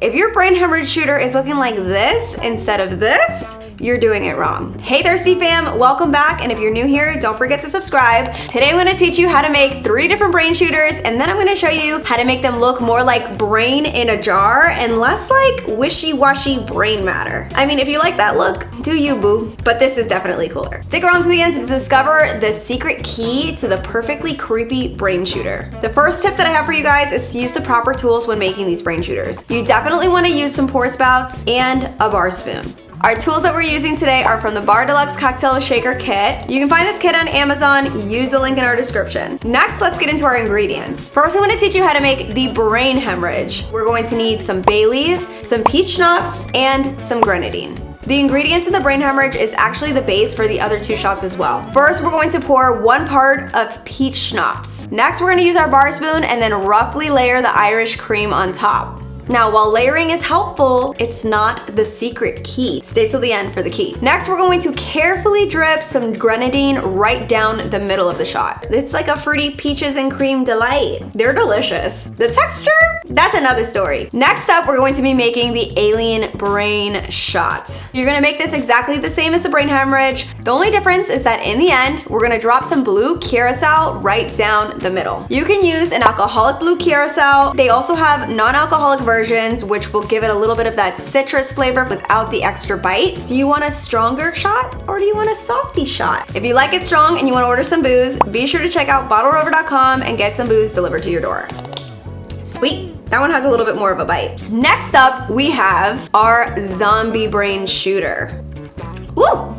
If your brain hemorrhage shooter is looking like this instead of this, you're doing it wrong. Hey Thirsty fam, welcome back, and if you're new here, don't forget to subscribe. Today I'm gonna teach you how to make 3 different brain shooters, and then I'm gonna show you how to make them look more like brain in a jar and less like wishy-washy brain matter. I mean, if you like that look, do you boo, but this is definitely cooler. Stick around to the end to discover the secret key to the perfectly creepy brain shooter. The first tip that I have for you guys is to use the proper tools when making these brain shooters. You definitely wanna use some pour spouts and a bar spoon. Our tools that we're using today are from the Bar Deluxe Cocktail Shaker Kit. You can find this kit on Amazon, use the link in our description. Next, let's get into our ingredients. First, I'm gonna teach you how to make the brain hemorrhage. We're going to need some Baileys, some peach schnapps, and some grenadine. The ingredients in the brain hemorrhage is actually the base for the other 2 shots as well. First, we're going to pour 1 part of peach schnapps. Next, we're gonna use our bar spoon and then roughly layer the Irish cream on top. Now, while layering is helpful, it's not the secret key. Stay till the end for the key. Next, we're going to carefully drip some grenadine right down the middle of the shot. It's like a fruity peaches and cream delight. They're delicious. The texture? That's another story. Next up, we're going to be making the alien brain shot. You're gonna make this exactly the same as the brain hemorrhage. The only difference is that in the end, we're gonna drop some blue curacao right down the middle. You can use an alcoholic blue curacao. They also have non-alcoholic versions, which will give it a little bit of that citrus flavor without the extra bite. Do you want a stronger shot or do you want a softy shot? If you like it strong and you want to order some booze, be sure to check out bottlerover.com and get some booze delivered to your door. Sweet. That one has a little bit more of a bite. Next up, we have our zombie brain shooter. Woo!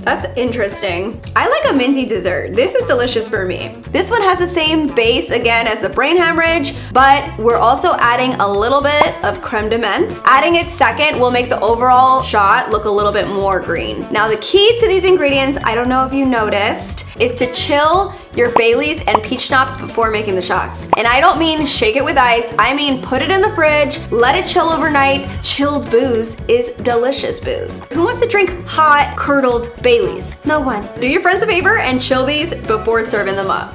That's interesting. I like a minty dessert. This is delicious for me. This one has the same base again as the brain hemorrhage, but we're also adding a little bit of creme de menthe. Adding it second will make the overall shot look a little bit more green. Now the key to these ingredients, I don't know if you noticed, is to chill your Baileys and peach schnapps before making the shots. And I don't mean shake it with ice, I mean put it in the fridge, let it chill overnight. Chilled booze is delicious booze. Who wants to drink hot, curdled Baileys? No one. Do your friends a favor and chill these before serving them up.